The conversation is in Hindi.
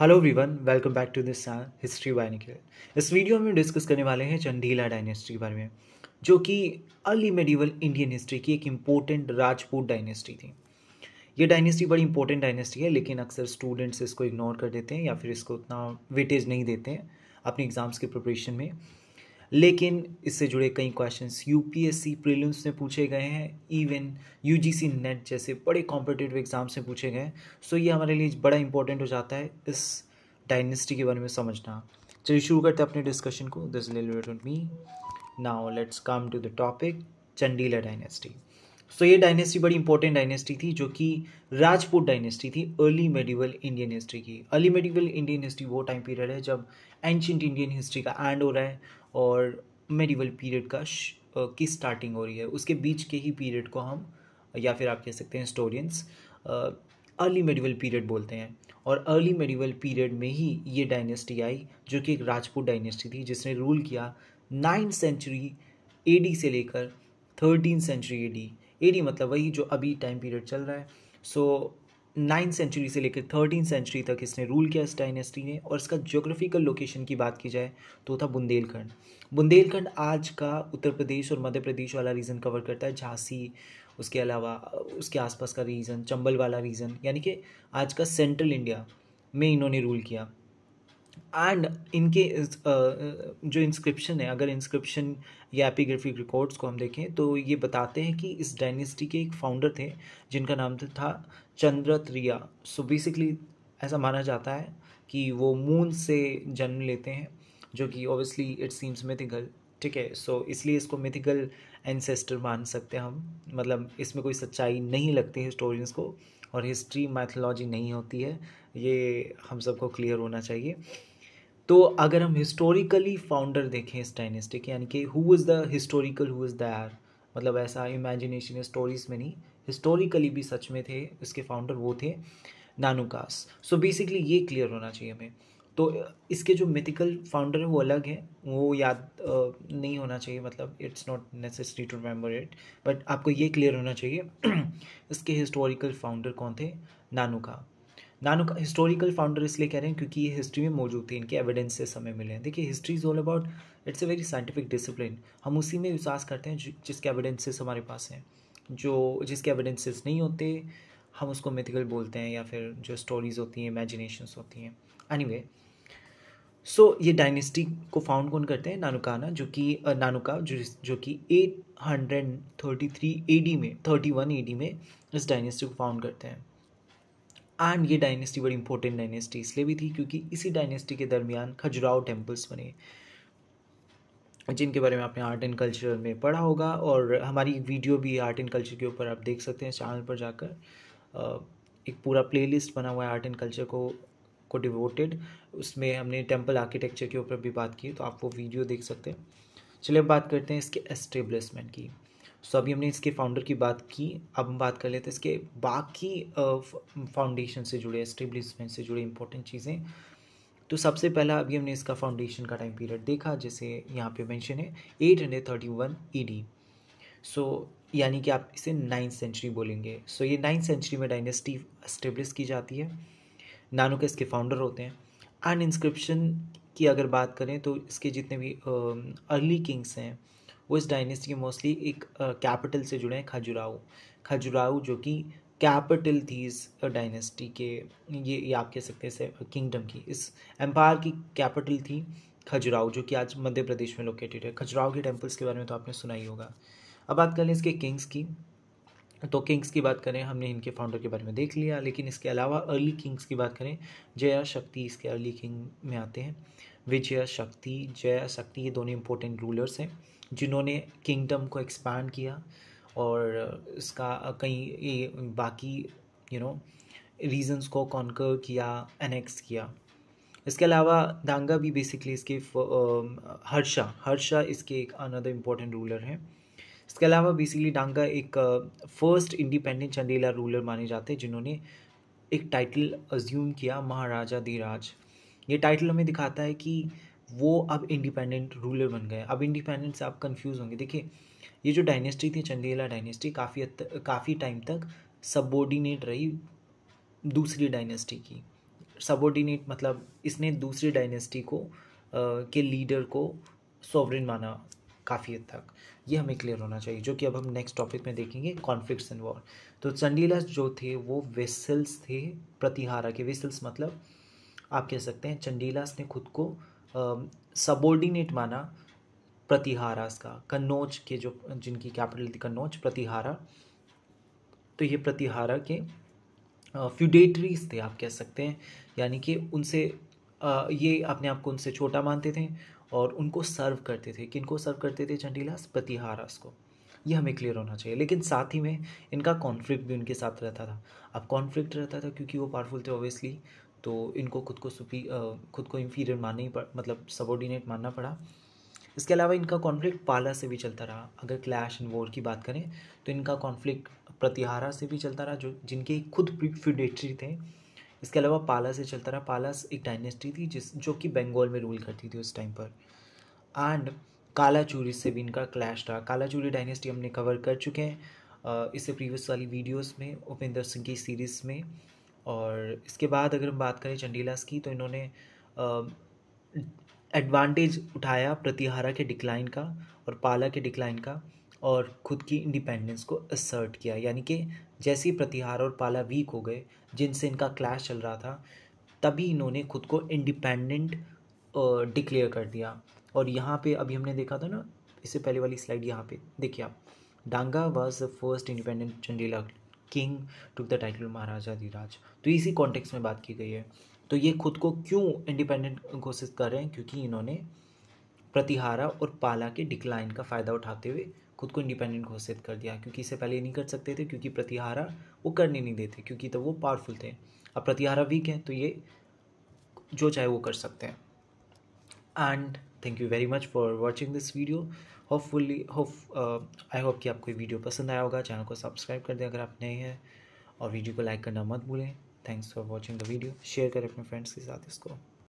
Hello everyone, welcome back to this history by Nikhil. इस वीडियो में डिस्कस करने वाले हैं चंदेला डायनेस्टी के बारे में, जो कि अर्ली मेडिवल इंडियन हिस्ट्री की एक इम्पोर्टेंट राजपूत डायनेस्टी थी। ये डायनेस्टी बड़ी इंपॉर्टेंट डायनेस्टी है, लेकिन अक्सर स्टूडेंट्स इसको इग्नोर कर देते हैं या फिर इसको उतना वेटेज नहीं देते हैं अपने एग्जाम्स के प्रिपरेशन में। लेकिन इससे जुड़े कई क्वेश्चंस यूपीएससी प्रीलिम्स में पूछे गए हैं, इवन यूजीसी नेट जैसे बड़े कॉम्पिटिटिव एग्जाम से पूछे गए हैं। सो ये हमारे लिए बड़ा इंपॉर्टेंट हो जाता है इस डायनेस्टी के बारे में समझना। चलिए शुरू करते हैं अपने डिस्कशन को। This little me. Now let's come to the topic, Chandela dynasty. So ये डायनेस्टी बड़ी इंपॉर्टेंट डायनेस्टी थी, जो कि राजपूत डायनेस्टी थी अर्ली मेडिवल इंडियन हिस्ट्री की। अर्ली मेडिवल इंडियन हिस्ट्री वो टाइम पीरियड है जब एंशिएंट इंडियन हिस्ट्री का एंड हो रहा है और मेडिवल पीरियड की स्टार्टिंग हो रही है। उसके बीच के ही पीरियड को हम, या फिर आप कह सकते हैं हिस्टोरियंस, अर्ली मेडिवल पीरियड बोलते हैं। और अर्ली मेडिवल पीरियड में ही ये डायनेस्टी आई, जो कि एक राजपूत डायनेस्टी थी जिसने रूल किया 9th सेंचुरी एडी से लेकर 13th सेंचुरी एडी। एडी मतलब वही जो अभी टाइम पीरियड चल रहा है। सो 9th सेंचुरी से लेकर 13th सेंचुरी तक इसने रूल किया इस डायनेस्टी ने। और इसका ज्योग्राफिकल लोकेशन की बात की जाए तो था बुंदेलखंड। बुंदेलखंड आज का उत्तर प्रदेश और मध्य प्रदेश वाला रीजन कवर करता है। झांसी, उसके अलावा उसके आसपास का रीजन, चंबल वाला रीजन, यानी कि आज का सेंट्रल इंडिया में इन्होंने रूल किया। एंड इनके जो इंस्क्रिप्शन है, अगर इंस्क्रिप्शन या एपिग्राफिक रिकॉर्ड्स को हम देखें तो ये बताते हैं कि इस डायनेस्टी के एक फाउंडर थे जिनका नाम था चंद्रत्रिया। सो बेसिकली ऐसा माना जाता है कि वो मून से जन्म लेते हैं, जो कि ऑब्वियसली इट सीम्स मिथिकल। ठीक है, सो इसलिए इसको मिथिकल एंसेस्टर मान सकते हैं हम। मतलब इसमें कोई सच्चाई नहीं लगती हिस्टोरियंस को, और हिस्ट्री मैथोलॉजी नहीं होती है, ये हम सबको क्लियर होना चाहिए। तो अगर हम हिस्टोरिकली फाउंडर देखें इस डायनेस्टी के, यानी कि who is the historical, who is there, मतलब ऐसा इमेजिनेशन स्टोरीज में नहीं, हिस्टोरिकली भी सच में थे इसके फाउंडर, वो थे नानुकास। सो बेसिकली ये क्लियर होना चाहिए हमें। तो इसके जो मिथिकल फाउंडर है वो अलग है, वो याद नहीं होना चाहिए, मतलब it's not necessary to remember it, but आपको ये क्लियर होना चाहिए इसके हिस्टोरिकल फाउंडर कौन थे। नानुका। नानो का हिस्टोरिकल फाउंडर इसलिए कह रहे हैं क्योंकि ये हिस्ट्री में मौजूद थे, इनके एविडेंसेस हमें मिले हैं। देखिए, history is all about, it's a very scientific discipline. हम उसी में विश्वास करते हैं जिसके एविडेंसेस हमारे पास हैं। जो जिसके एविडेंसेस नहीं होते हम उसको मिथिकल बोलते हैं, या फिर जो स्टोरीज होती हैं, इमेजिनेशंस होती हैं। एनीवे, सो ये डायनेस्टी को फाउंड कौन करते हैं? नानुकाना, नानुका जो कि 833 एडी में, 31 एडी में इस डायनेस्टी को फाउंड करते हैं। एंड ये डायनेस्टी बड़ी इंपॉर्टेंट डायनेस्टी इसलिए भी थी क्योंकि इसी डायनेस्टी के दरमियान खजुराहो टेम्पल्स बने, जिनके बारे में आपने आर्ट एंड कल्चर में पढ़ा होगा। और हमारी वीडियो भी आर्ट एंड कल्चर के ऊपर आप देख सकते हैं चैनल पर जाकर। एक पूरा प्लेलिस्ट बना हुआ है आर्ट एंड कल्चर को डिवोटेड, उसमें हमने टेम्पल आर्किटेक्चर के ऊपर भी बात की, तो आप वो वीडियो देख सकते हैं। चलिए अब बात करते हैं इसके एस्टेब्लिशमेंट की। सो अभी हमने इसके फाउंडर की बात की, अब हम बात कर लेते हैं इसके बाकी फाउंडेशन से जुड़े, एस्टेब्लिशमेंट से जुड़े इंपॉर्टेंट चीज़ें। तो सबसे पहला अभी हमने इसका फाउंडेशन का टाइम पीरियड देखा, जैसे यहाँ पे मेंशन है 831 ईडी। सो यानी कि आप इसे 9th सेंचुरी बोलेंगे। सो ये 9th सेंचुरी में डायनेस्टी एस्टेब्लिश की जाती है। नानुका इसके फाउंडर होते हैं। एंड इंस्क्रिप्शन की अगर बात करें तो इसके जितने भी अर्ली किंग्स हैं वो इस डायनेस्टी के मोस्टली एक कैपिटल से जुड़े हैं, खजुराहो। खजुराहो जो कि कैपिटल थी इस डायनेस्टी के, ये आप कह सकते हैं किंगडम की, इस एम्पायर की कैपिटल थी खजुराहो, जो कि आज मध्य प्रदेश में लोकेटेड है। खजुराहो के टेम्पल्स के बारे में तो आपने सुना ही होगा। अब बात कर लें इसके किंग्स की। तो किंग्स की बात करें, हमने इनके फाउंडर के बारे में देख लिया, लेकिन इसके अलावा अर्ली किंग्स की बात करें, जया शक्ति इसके अर्ली किंग में आते हैं। विजय शक्ति, जया शक्ति, ये दोनों इंपॉर्टेंट रूलर्स हैं जिन्होंने किंगडम को एक्सपांड किया और इसका कई बाकी रीजन्स को कॉन्कर किया, एनेक्स किया। इसके अलावा दांगा भी बेसिकली इसके हर्षा इसके एक अनदर इम्पोर्टेंट रूलर हैं। इसके अलावा बेसिकली डांगा एक फर्स्ट इंडिपेंडेंट चंदेला रूलर माने जाते हैं जिन्होंने एक टाइटल अज्यूम किया, महाराजा धीराज। ये टाइटल हमें दिखाता है कि वो अब इंडिपेंडेंट रूलर बन गए। अब इंडिपेंडेंट से आप कंफ्यूज होंगे। देखिए, ये जो डायनेस्टी थी चंदेला डायनेस्टी काफ़ी टाइम तक सबऑर्डिनेट रही दूसरी डायनेस्टी की। सबॉर्डिनेट मतलब इसने दूसरी डायनेस्टी को के लीडर को सॉवरेन माना काफ़ी हद तक। ये हमें क्लियर होना चाहिए, जो कि अब हम नेक्स्ट टॉपिक में देखेंगे, कॉन्फ्लिक्ट्स एंड वॉर। तो चंडीलास जो थे वो वेसल्स थे प्रतिहारा के। वेसल्स मतलब आप कह सकते हैं चंडीलास ने खुद को सबॉर्डिनेट माना प्रतिहारास का। कन्नौज के जो जिनकी कैपिटल थी कन्नौज, प्रतिहारा, तो ये प्रतिहारा के फ्यूडेटरीज थे आप कह सकते हैं, यानी कि उनसे ये अपने आप को उनसे छोटा मानते थे और उनको सर्व करते थे। किनको सर्व करते थे? चंडीलास प्रतिहारास को। ये हमें क्लियर होना चाहिए। लेकिन साथ ही में इनका कॉन्फ्लिक्ट भी उनके साथ रहता था। अब कॉन्फ्लिक्ट रहता था क्योंकि वो पावरफुल थे ऑब्वियसली, तो इनको खुद को इंफीरियर मानना ही मतलब सबॉर्डिनेट मानना पड़ा। इसके अलावा इनका कॉन्फ्लिक्ट पाला से भी चलता रहा। अगर क्लैश एंड वॉर की बात करें तो इनका कॉन्फ्लिक्ट प्रतिहारा से भी चलता रहा, जो जिनके खुद फ्यूडेटरी थे। इसके अलावा पाला से चलता रहा। पालास एक डायनेस्टी थी जो कि बंगाल में रूल करती थी उस टाइम पर। एंड कालाचूरी से भी इनका क्लैश रहा। कालाचूरी डायनेस्टी हमने कवर कर चुके हैं इससे प्रीवियस वाली वीडियोस में, उपेंद्र सिंह की सीरीज़ में। और इसके बाद अगर हम बात करें चंडीलास की, तो इन्होंने एडवांटेज उठाया प्रतिहारा के डिक्लाइन का और पाला के डिक्लाइन का, और खुद की इंडिपेंडेंस को असर्ट किया। यानी कि जैसे ही प्रतिहारा और पाला वीक हो गए, जिनसे इनका क्लैश चल रहा था, तभी इन्होंने खुद को इंडिपेंडेंट डिक्लेयर कर दिया। और यहाँ पे अभी हमने देखा था ना, इससे पहले वाली स्लाइड यहाँ पे देखिए आप, Dhanga was the first independent Chandela king took the title Maharaja Dhiraj. तो इसी कॉन्टेक्स्ट में बात की गई है। तो ये खुद को क्यों इंडिपेंडेंट घोषित कर रहे हैं? क्योंकि इन्होंने प्रतिहारा और पाला के डिक्लाइन का फ़ायदा उठाते हुए खुद को इंडिपेंडेंट घोषित कर दिया। क्योंकि इससे पहले नहीं कर सकते थे, क्योंकि प्रतिहारा वो करने नहीं देते, क्योंकि तब वो पावरफुल थे। अब प्रतिहारा वीक है तो ये जो चाहे वो कर सकते हैं। And thank you very much for watching this video. I hope कि आपको ये वीडियो पसंद आया होगा। चैनल को सब्सक्राइब कर दें अगर आप नए हैं, और वीडियो को लाइक करना मत भूलें। Thanks for watching the video. Share करें अपने फ्रेंड्स के साथ इसको।